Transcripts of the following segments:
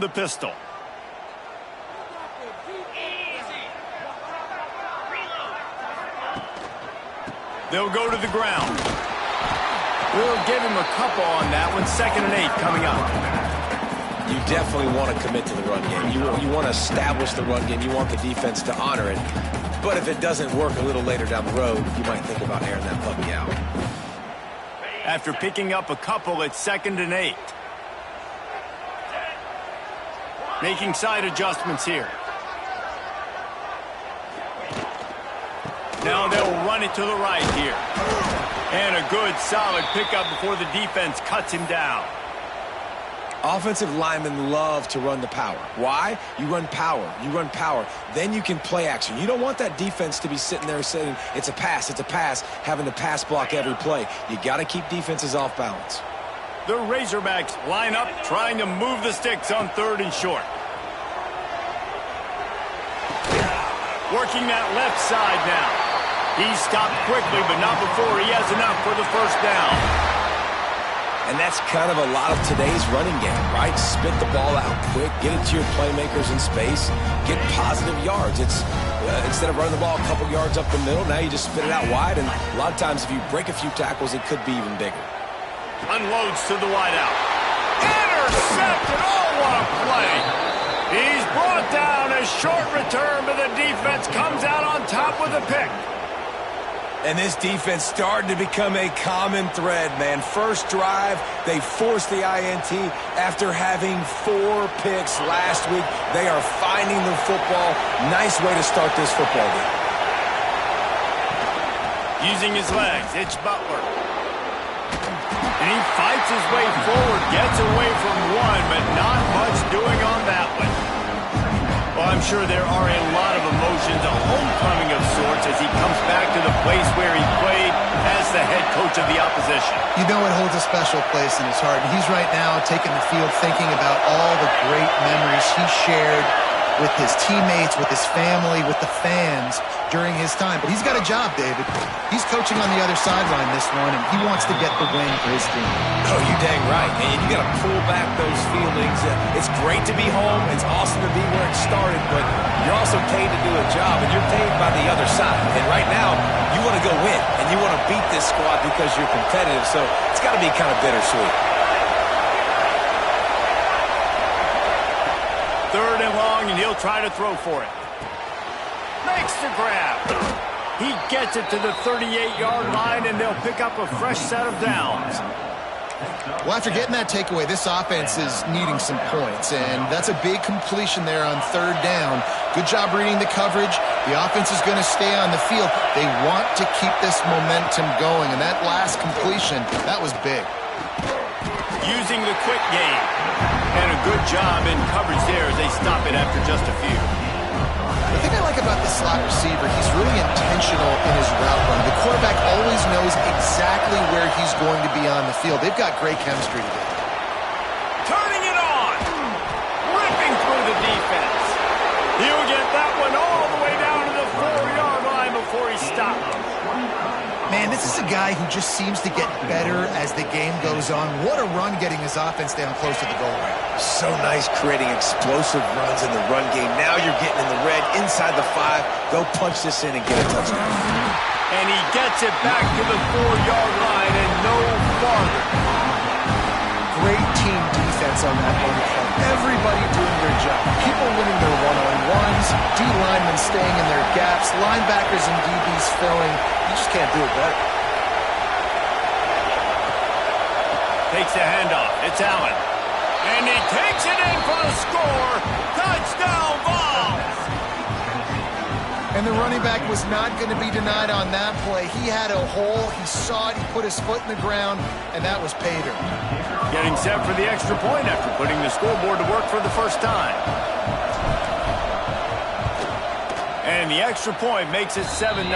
the pistol. They'll go to the ground. We'll give him a couple on that one. 2nd and 8 coming up. You definitely want to commit to the run game. You want to establish the run game. You want the defense to honor it. But if it doesn't work a little later down the road, you might think about airing that puppy out. After picking up a couple, it's 2nd and 8. Making side adjustments here. Now they'll run it to the right here. And a good, solid pickup before the defense cuts him down. Offensive linemen love to run the power. Why? You run power. You run power. Then you can play action. You don't want that defense to be sitting there saying, it's a pass, having to pass block every play. You got to keep defenses off balance. The Razorbacks line up, trying to move the sticks on 3rd and short. Working that left side now. He stopped quickly, but not before he has enough for the 1st down. And that's kind of a lot of today's running game, right? Spit the ball out quick, get it to your playmakers in space, get positive yards. It's instead of running the ball a couple yards up the middle, now you just spit it out wide, and a lot of times if you break a few tackles, it could be even bigger. Unloads to the wideout. Intercepted! Oh, what a play! He's brought down. A short return, but the defense comes out on top with a pick. And this defense started to become a common thread, man. First drive, they forced the INT after having 4 picks last week. They are finding the football. Nice way to start this football game. Using his legs, it's Butler. And he fights his way forward, gets away from one, but not much doing on that one. Well, I'm sure there are a lot of emotions, a homecoming of sorts, as he comes back to the place where he played as the head coach of the opposition. You know it holds a special place in his heart, and he's right now taking the field thinking about all the great memories he shared with his teammates, with his family, with the fans during his time. But he's got a job, David. He's coaching on the other sideline this one, and he wants to get the win for his team. Oh, you dang right. And you got to pull back those feelings. It's great to be home. It's awesome to be where it started, but you're also paid to do a job, and you're paid by the other side. And right now, you want to go win, and you want to beat this squad because you're competitive, so it's got to be kind of bittersweet. 3rd and long, and he'll try to throw for it. Makes the grab. He gets it to the 38-yard line, and they'll pick up a fresh set of downs. Well, after getting that takeaway, this offense is needing some points, and that's a big completion there on 3rd down. Good job reading the coverage. The offense is going to stay on the field. They want to keep this momentum going, and that last completion, that was big. Using the quick game. And a good job in coverage there as they stop it after just a few. The thing I like about the slot receiver, he's really intentional in his route run. The quarterback always knows exactly where he's going to be on the field. They've got great chemistry together. Turning it on. Ripping through the defense. He'll get that one all the way down to the 4-yard line before he stops. Man, this is a guy who just seems to get better as the game goes on. What a run getting his offense down close to the goal line. So nice creating explosive runs in the run game. Now you're getting in the red, inside the 5. Go punch this in and get a touchdown. And he gets it back to the 4-yard line and no farther. Great team defense on that one. Everybody doing their job. People winning their one-on-ones, D-linemen staying in their gaps, linebackers and DBs filling. You just can't do it better. Takes the handoff. It's Allen. And he takes it in for the score. Touchdown, Vols! And the running back was not going to be denied on that play. He had a hole. He saw it. He put his foot in the ground, and that was pay dirt. Getting set for the extra point after putting the scoreboard to work for the first time. And the extra point makes it 7-0.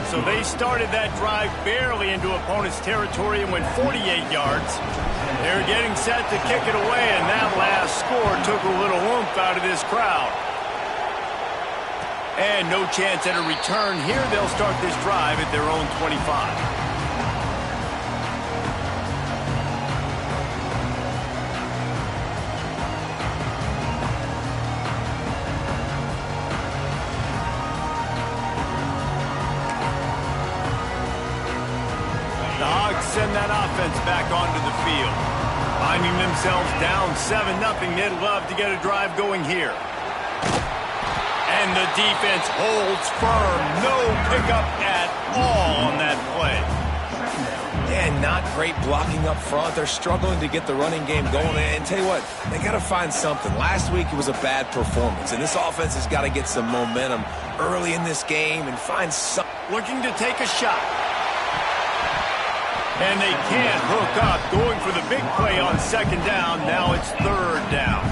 So they started that drive barely into opponent's territory and went 48 yards. They're getting set to kick it away, and that last score took a little oomph out of this crowd. And no chance at a return here. They'll start this drive at their own 25. send that offense back onto the field. Finding themselves down 7-0, they'd love to get a drive going here. And the defense holds firm. No pickup at all on that play. Yeah, not great blocking up front. They're struggling to get the running game going. And tell you what, they got to find something. Last week it was a bad performance, and this offense has got to get some momentum early in this game and find something. Looking to take a shot. And they can't hook up. Going for the big play on second down. Now it's third down.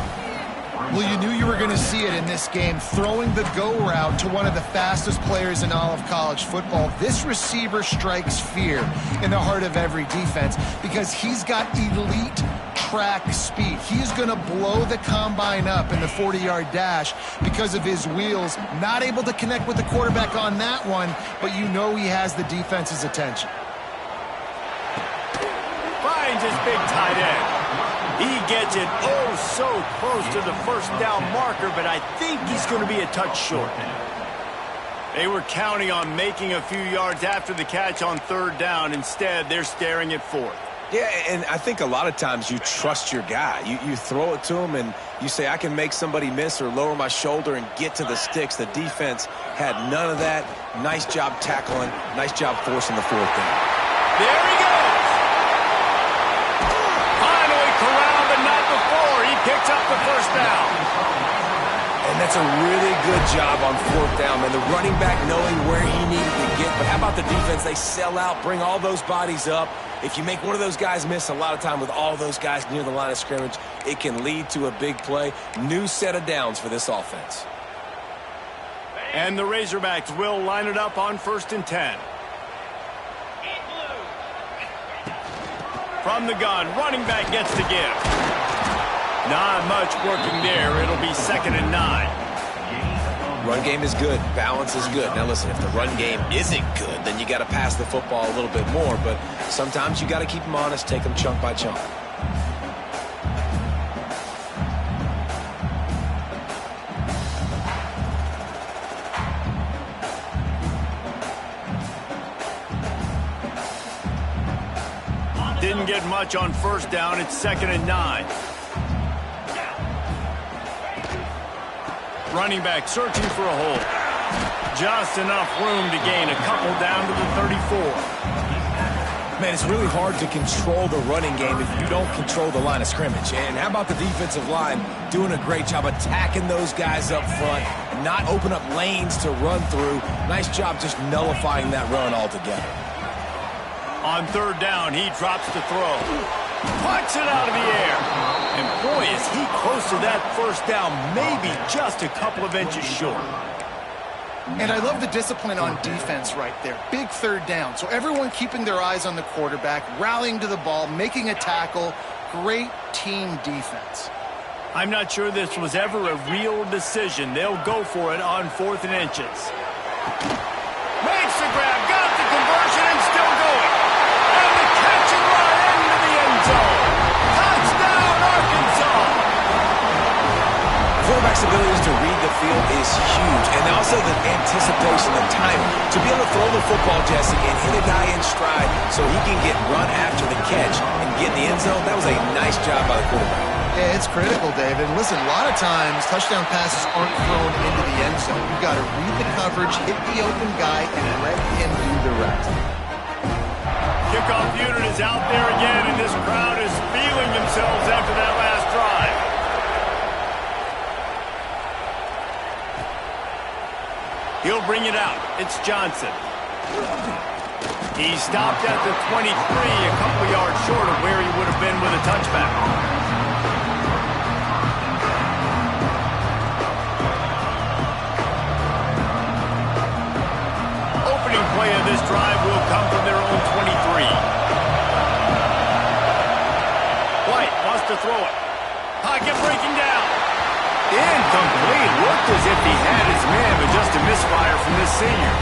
Well, you knew you were going to see it in this game, throwing the go route to one of the fastest players in all of college football. This receiver strikes fear in the heart of every defense because he's got elite track speed. He's going to blow the combine up in the 40-yard dash because of his wheels. Not able to connect with the quarterback on that one, but you know he has the defense's attention. Finds his big tight end. He gets it so close to the first down marker, but I think he's going to be a touch short. They were counting on making a few yards after the catch on third down. Instead, they're staring at fourth. Yeah, and I think a lot of times you trust your guy. You throw it to him and you say, I can make somebody miss or lower my shoulder and get to the sticks. The defense had none of that. Nice job tackling. Nice job forcing the fourth down. There he goes. Finally corralled, but not before. He picks up the first down. And that's a really good job on fourth down, man. The running back knowing where he needed to get. But how about the defense? They sell out, bring all those bodies up. If you make one of those guys miss, a lot of time with all those guys near the line of scrimmage, it can lead to a big play. New set of downs for this offense. And the Razorbacks will line it up on 1st and 10. From the gun, running back gets to give. Not much working there. It'll be 2nd and 9. Run game is good. Balance is good. Now listen, if the run game isn't good, then you got to pass the football a little bit more. But sometimes you got to keep them honest, take them chunk by chunk. Didn't get much on first down. It's 2nd and 9. Running back searching for a hole. Just enough room to gain a couple down to the 34. Man, it's really hard to control the running game if you don't control the line of scrimmage. And how about the defensive line doing a great job attacking those guys up front, not open up lanes to run through. Nice job just nullifying that run altogether. On third down, he drops to throw. Puts it out of the air. And boy, is he close to that first down, maybe just a couple of inches short. And I love the discipline on defense right there. Big third down. So everyone keeping their eyes on the quarterback, rallying to the ball, making a tackle. Great team defense. I'm not sure this was ever a real decision. They'll go for it on 4th and inches. Makes the grab, got the conversion, and still going. And the catch and run into the end zone. Touchdown, Arkansas! Quarterback's abilities to read the field is huge, and also the anticipation, the timing. To be able to throw the football, Jesse, and hit a guy in stride so he can get run after the catch and get in the end zone, that was a nice job by the quarterback. Yeah, it's critical, David. Listen, a lot of times touchdown passes aren't thrown into the end zone. You've got to read the coverage, hit the open guy, and let him do the rest. Kickoff unit is out there again, and this crowd is feeling themselves after that last drive. He'll bring it out. It's Johnson. He stopped at the 23, a couple yards short of where he would have been with a touchback. Opening play of this drive will come from their own 23. White wants to throw it. Pocket breaking down. Incomplete. Looked as if he had his man, but just a misfire from this senior.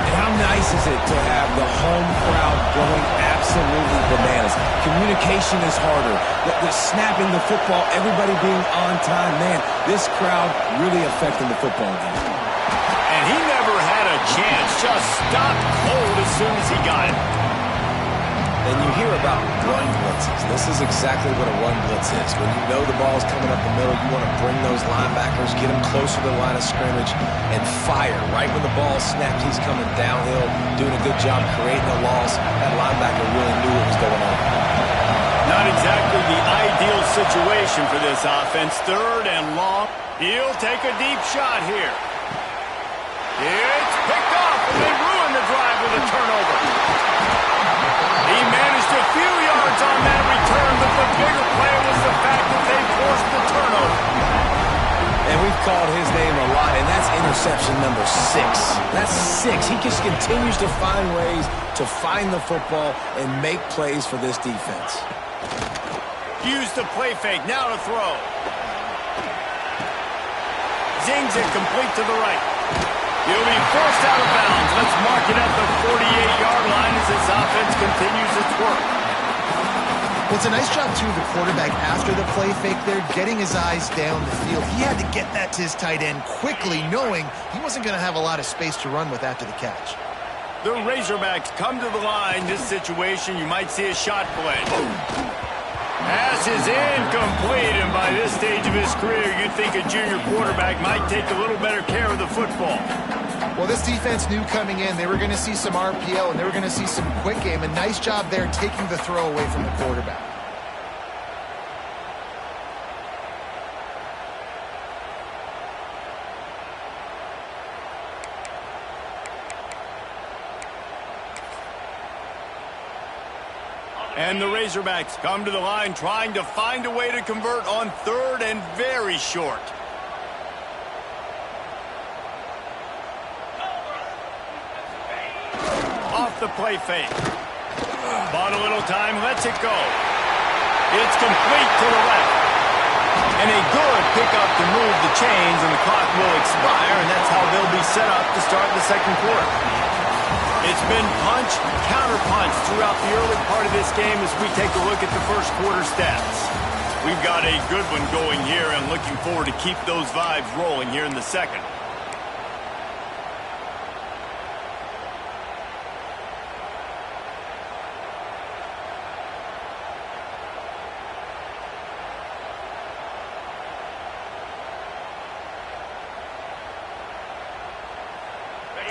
And how nice is it to have the home crowd going absolutely bananas? Communication is harder. The snapping the football, everybody being on time. Man, this crowd really affecting the football game. And he never had a chance. Just stopped cold as soon as he got it. And you hear about run blitzes. This is exactly what a run blitz is. When you know the ball's coming up the middle, you want to bring those linebackers, get them closer to the line of scrimmage, and fire. Right when the ball snaps, he's coming downhill, doing a good job creating a loss. That linebacker really knew what was going on. Not exactly the ideal situation for this offense. 3rd and long. He'll take a deep shot here. It's picked off, and they ruin the drive with a turnover. He managed a few yards on that return, but the bigger play was the fact that they forced the turnover. And we've called his name a lot, and that's interception number 6. That's 6. He just continues to find ways to find the football and make plays for this defense. Use the play fake. Now to throw. Zings it complete to the right. He'll be forced out of bounds. Let's mark it at the 48-yard line as this offense continues its work. Well, it's a nice job, too, the quarterback after the play fake there, getting his eyes down the field. He had to get that to his tight end quickly, knowing he wasn't going to have a lot of space to run with after the catch. The Razorbacks come to the line. This situation, you might see a shot play. Pass is incomplete, and by this stage of his career, you'd think a junior quarterback might take a little better care of the football. Well, this defense knew coming in they were going to see some RPO and they were going to see some quick game. A nice job there taking the throw away from the quarterback. And the Razorbacks come to the line trying to find a way to convert on 3rd and very short. Off the play fake. Bought a little time, lets it go. It's complete to the left. And a good pickup to move the chains, and the clock will expire, and that's how they'll be set up to start the 2nd quarter. It's been punch, counter-punch throughout the early part of this game as we take a look at the 1st quarter stats. We've got a good one going here and looking forward to keep those vibes rolling here in the 2nd.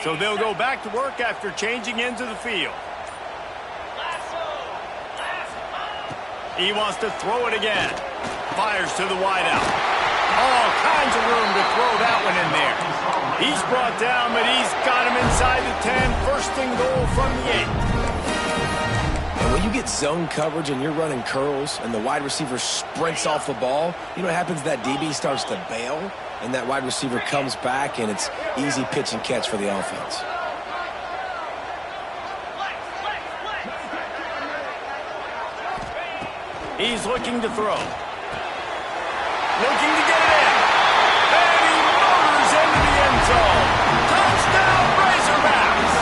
So they'll go back to work after changing into the field. He wants to throw it again. Fires to the wideout. All kinds of room to throw that one in there. He's brought down, but he's got him inside the 10. 1st and goal from the 8. And when you get zone coverage and you're running curls and the wide receiver sprints off the ball, you know what happens? That DB starts to bail, and that wide receiver comes back, and it's easy pitch and catch for the offense. He's looking to throw. Looking to get it in. And he motors into the end zone. Touchdown, Razorbacks!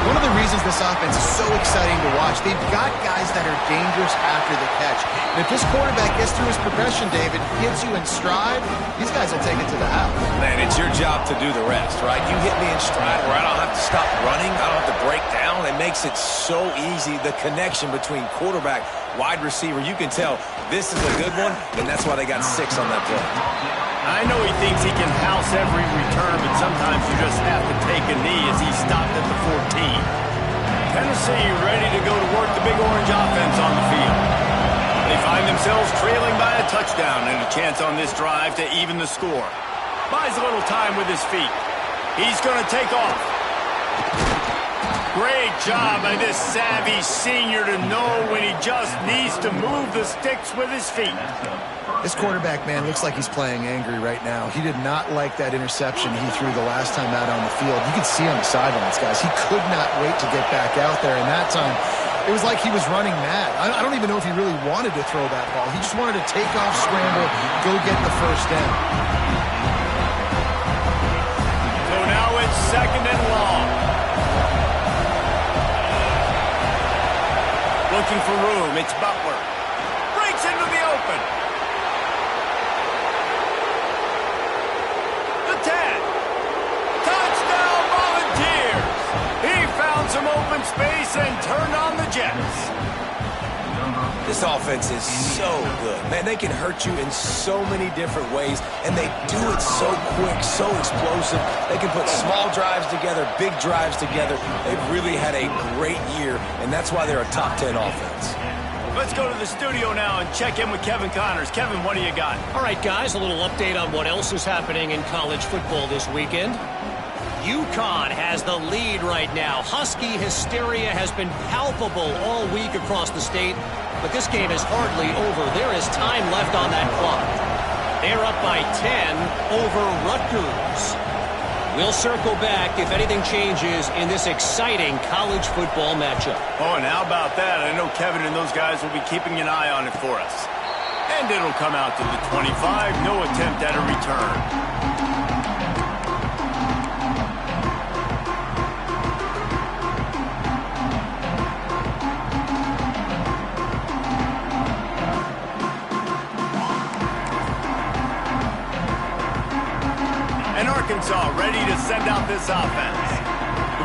One of the reasons this offense is so exciting to watch, they've got guys that are dangerous after the catch. And if this quarterback gets through his progression, David, hits you in stride, these guys will take it to the house. Man, it's your job to do the rest, right? You hit me in stride where I don't have to stop running. I don't have to break down. It makes it so easy, the connection between quarterback, wide receiver. You can tell this is a good one, and that's why they got 6 on that play. I know he thinks he can house every return, but sometimes you just have to take a knee as he stopped at the 14. Tennessee ready to go to work the Big Orange offense on the field. They find themselves trailing by a touchdown and a chance on this drive to even the score. Buys a little time with his feet. He's going to take off. Great job by this savvy senior to know when he just needs to move the sticks with his feet. This quarterback, man, looks like he's playing angry right now. He did not like that interception he threw the last time out on the field. You could see on the sidelines, guys. He could not wait to get back out there, and that time it was like he was running mad. I don't even know if he really wanted to throw that ball. He just wanted to take off, scramble, go get the 1st down. So now it's 2nd and long. Looking for room, it's Butler. Breaks into the open. The 10. Touchdown Volunteers. He found some open space and turned on the Jets. This offense is so good. Man, they can hurt you in so many different ways, and they do it so quick, so explosive. They can put small drives together, big drives together. They've really had a great year, and that's why they're a top 10 offense. Let's go to the studio now and check in with Kevin Connors. Kevin, what do you got? All right, guys, a little update on what else is happening in college football this weekend. UConn has the lead right now. Husky hysteria has been palpable all week across the state, but this game is hardly over. There is time left on that clock. They're up by 10 over Rutgers. We'll circle back if anything changes in this exciting college football matchup. Oh, and how about that? I know Kevin and those guys will be keeping an eye on it for us. And it'll come out to the 25. No attempt at a return. Arkansas ready to send out this offense.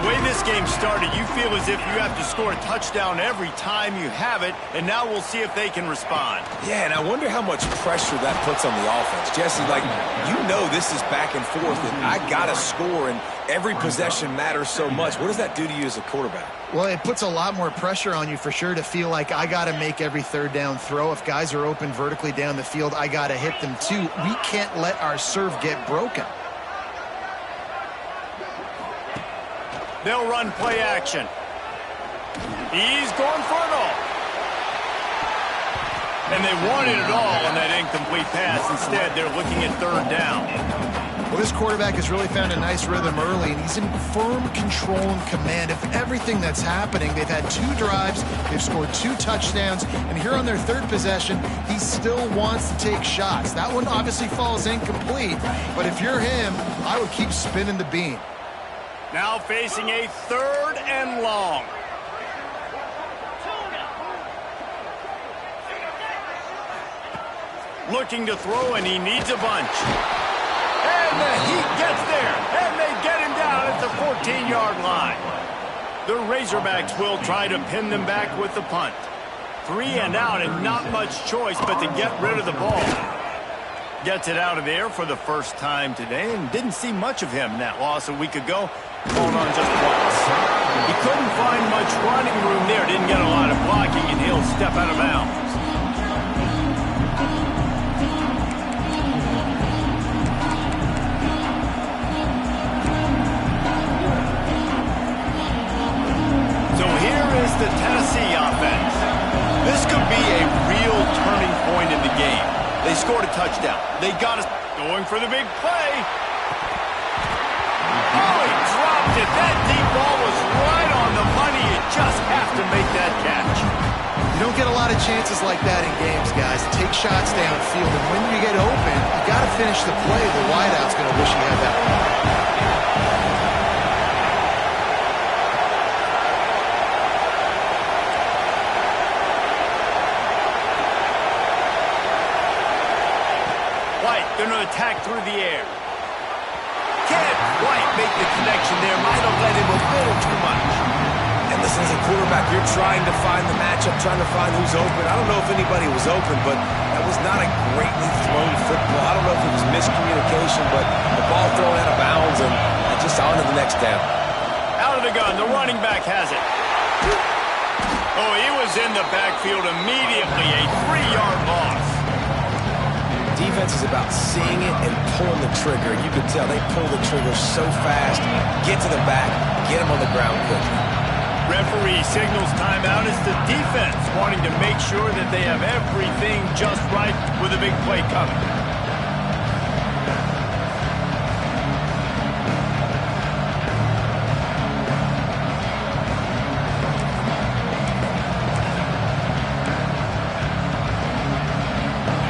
The way this game started, you feel as if you have to score a touchdown every time you have it, and now we'll see if they can respond. Yeah, and I wonder how much pressure that puts on the offense. Jesse, like, you know this is back and forth, and I got to score, and every possession matters so much. What does that do to you as a quarterback? Well, it puts a lot more pressure on you for sure to feel like I got to make every third down throw. If guys are open vertically down the field, I got to hit them too. We can't let our serve get broken. They'll run play action. He's going for it all. And they wanted it all on that incomplete pass. Instead, they're looking at third down. Well, this quarterback has really found a nice rhythm early, and he's in firm control and command of everything that's happening. They've had 2 drives. They've scored 2 touchdowns. And here on their third possession, he still wants to take shots. That one obviously falls incomplete. But if you're him, I would keep spinning the beam. Now facing a third and long. Looking to throw, and he needs a bunch. And the Heat gets there, and they get him down at the 14-yard line. The Razorbacks will try to pin them back with the punt. 3 and out, and not much choice but to get rid of the ball. Gets it out of there for the first time today, and didn't see much of him in that loss a week ago. Called on just once. He couldn't find much running room there. Didn't get a lot of blocking, and he'll step out of bounds. So here is the Tennessee offense. This could be a real turning point in the game. They scored a touchdown. They got us going for the big play. Oh, he dropped it. That deep ball was right on the money. You just have to make that catch. You don't get a lot of chances like that in games, guys. Take shots downfield, and when you get open, you got to finish the play. The wideout's going to wish he had that ball. Going to attack through the air. Can't quite make the connection there. Might have led him a little too much. And listen, as a quarterback, you're trying to find the matchup, trying to find who's open. I don't know if anybody was open, but that was not a greatly thrown football. I don't know if it was miscommunication, but the ball thrown out of bounds and just on to the next down. Out of the gun. The running back has it. Oh, he was in the backfield immediately. A 3-yard loss. Defense is about seeing it and pulling the trigger. You can tell they pull the trigger so fast. Get to the back, get him on the ground quickly. Referee signals timeout. It's the defense wanting to make sure that they have everything just right with a big play coming.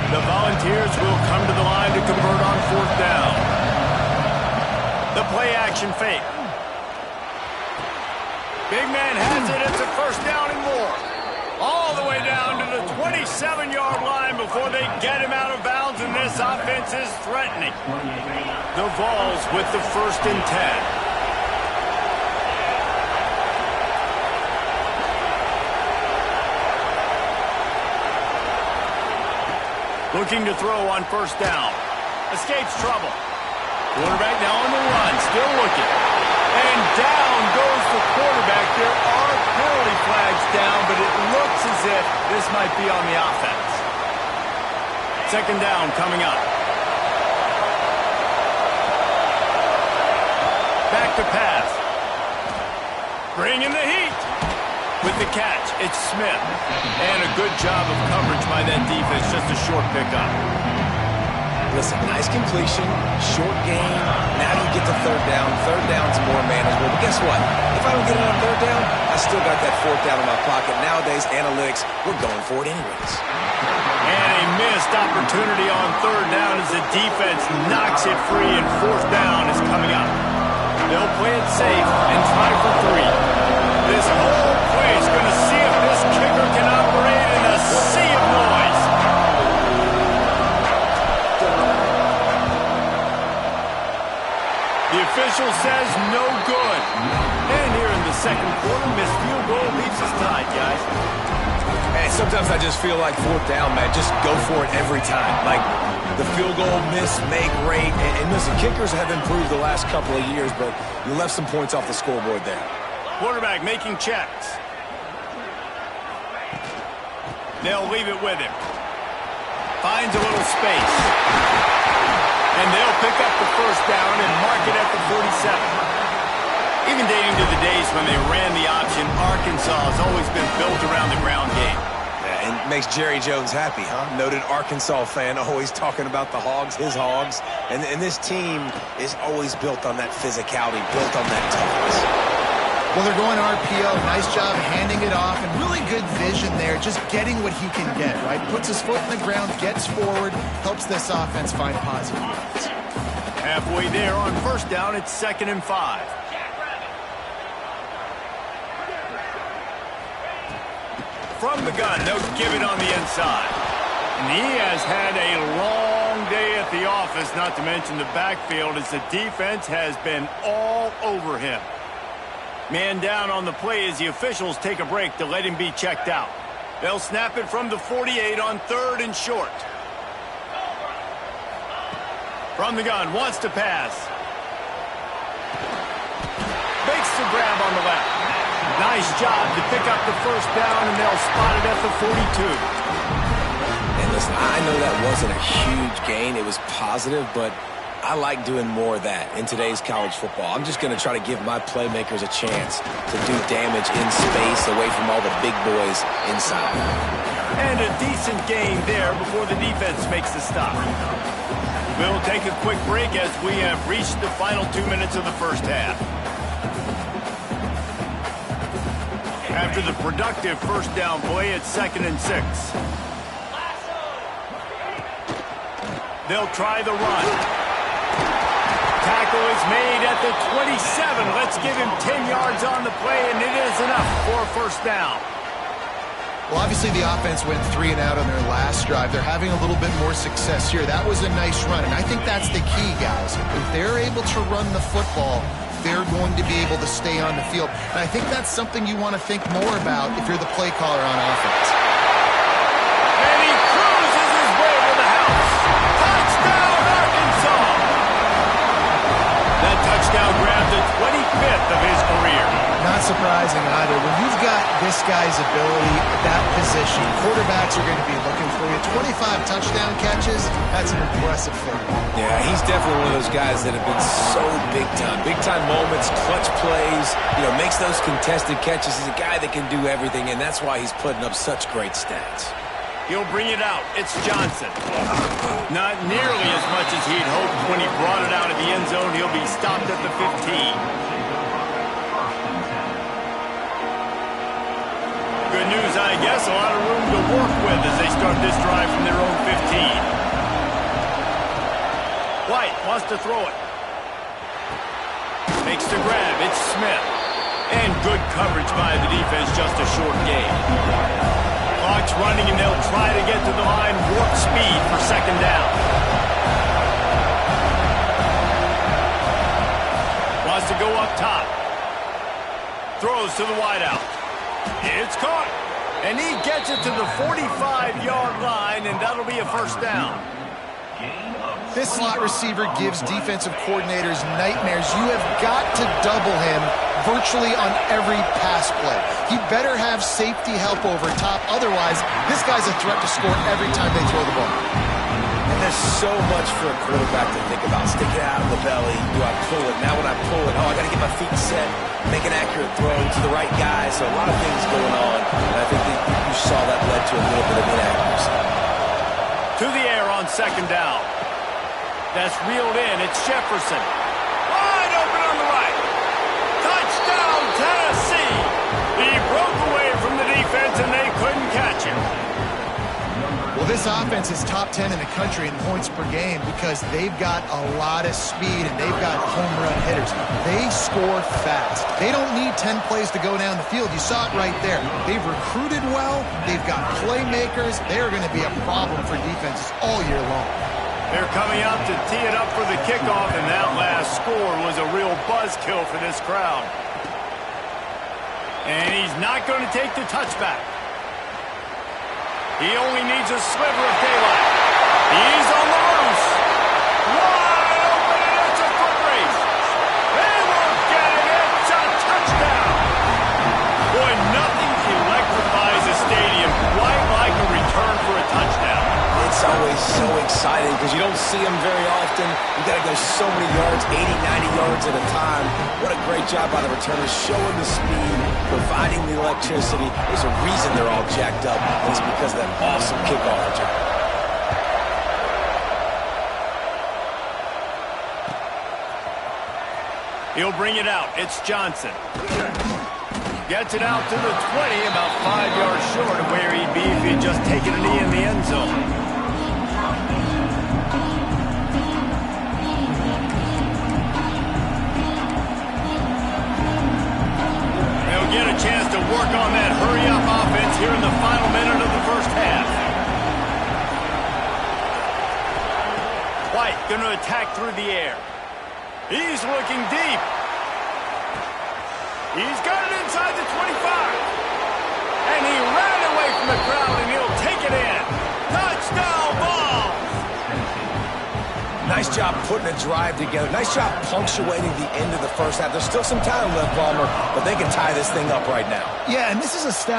The Volunteers will come to the line to convert on 4th down. The play action fake. Big man has it. It's a 1st down and more. All the way down to the 27-yard line before they get him out of bounds, and this offense is threatening. The Vols with the 1st and 10. Looking to throw on first down. Escapes trouble. Quarterback now on the run. Still looking. And down goes the quarterback. There are penalty flags down, but it looks as if this might be on the offense. Second down coming up. Back to pass. Bringing the heat. With the catch, it's Smith. And a good job of coverage by that defense. Just a short pickup. Listen, nice completion, short game. Now you get to third down. Third down's more manageable. But guess what? If I don't get it on third down, I still got that fourth down in my pocket. Nowadays, analytics, we're going for it anyways. And a missed opportunity on third down as the defense knocks it free, and fourth down is coming up. They'll play it safe and try for 3. This whole play is going to see if this kicker can operate in a sea of noise. The official says no good. And here in the second quarter, missed field goal leaves us tied, guys. Hey, sometimes I just feel like fourth down, man. Just go for it every time. Like the field goal miss, make rate. And listen, kickers have improved the last couple of years, but you left some points off the scoreboard there. Quarterback making checks. They'll leave it with him. Finds a little space. And they'll pick up the first down and mark it at the 47. Even dating to the days when they ran the option, Arkansas has always been built around the ground game. Yeah, and makes Jerry Jones happy, huh? Noted Arkansas fan, always talking about the Hogs, his Hogs. And this team is always built on that physicality, built on that toughness. Well, they're going RPO. Nice job handing it off, and really good vision there, just getting what he can get, right? Puts his foot in the ground, gets forward, helps this offense find positive yards. Halfway there on first down, it's 2nd and 5. From the gun, they'll give it on the inside. And he has had a long day at the office, not to mention the backfield, as the defense has been all over him. Man down on the play as the officials take a break to let him be checked out. They'll snap it from the 48 on 3rd and short. From the gun, wants to pass. Makes the grab on the left. Nice job to pick up the first down, and they'll spot it at the 42. And listen, I know that wasn't a huge gain. It was positive, but I like doing more of that in today's college football. I'm just going to try to give my playmakers a chance to do damage in space away from all the big boys inside. And a decent gain there before the defense makes the stop. We'll take a quick break as we have reached the final 2 minutes of the first half. After the productive first down play, it's 2nd and 6. They'll try the run. Tackle is made at the 27. Let's give him 10 yards on the play, and it is enough for a first down. Well, obviously the offense went 3 and out on their last drive. They're having a little bit more success here. That was a nice run, and I think that's the key, guys. If they're able to run the football, they're going to be able to stay on the field. And I think that's something you want to think more about if you're the play caller on offense. And he cruises his way to the house. Touchdown, Arkansas! That touchdown grabbed the 25th of his career. Not surprising either. When you've got this guy's ability at that position, quarterbacks are going to be looking for you. 25 touchdown catches, that's an impressive thing. Yeah, he's definitely one of those guys that have been so big time. Big time moments, clutch plays, makes those contested catches. He's a guy that can do everything, and that's why he's putting up such great stats. He'll bring it out. It's Johnson. Not nearly as much as he'd hoped when he brought it out of the end zone. He'll be stopped at the 15. Good news, I guess. A lot of room to work with as they start this drive from their own 15. White wants to throw it. Makes the grab. It's Smith. And good coverage by the defense. Just a short gain. Clock's running, and they'll try to get to the line. Warp speed for second down. Wants to go up top. Throws to the wideout. It's caught. And he gets it to the 45-yard line, and that'll be a first down. This slot receiver gives defensive coordinators nightmares. You have got to double him virtually on every pass play. He better have safety help over top. Otherwise, this guy's a threat to score every time they throw the ball. And there's so much for a quarterback to think about. Stick it out of the belly. Do I pull it? Now when I pull it, I got to get my feet set, make an accurate throw to the right guy. So a lot of things going on. And I think that you saw that led to a little bit of inaccuracy. To the air on second down. That's reeled in. It's Jefferson. Wide open on the right. Touchdown, Tennessee. He broke away from the defense, and they couldn't catch him. Well, this offense is top 10 in the country in points per game because they've got a lot of speed and they've got home run hitters. They score fast. They don't need 10 plays to go down the field. You saw it right there. They've recruited well. They've got playmakers. They're going to be a problem for defenses all year long. They're coming out to tee it up for the kickoff, and that last score was a real buzzkill for this crowd. And he's not going to take the touchback. He only needs a sliver of daylight. He's on the loose. Wide open, and it's a foot race. They won't get it. It's a touchdown. Boy, nothing electrifies a stadium quite like a return for a touchdown. It's always so exciting because you don't see them very often. You got to go so many yards, 80, 90 yards at a time. What a great job by the returners, showing the speed, providing the electricity. There's a reason they're all jacked up, and it's because of that awesome kickoff return. He'll bring it out. It's Johnson. Gets it out to the 20, about 5 yards short of where he'd be if he'd just taken a knee in the end zone. They'll get a chance to work on that hurry-up offense here in the final minute of the first half. White going to attack through the air. He's looking deep. He's got it inside the 25. And he ran away from the crowd, and he'll take it in. Touchdown ball. Nice job putting a drive together. Nice job punctuating the end of the first half. There's still some time left, Palmer, but they can tie this thing up right now. Yeah, and this is a stat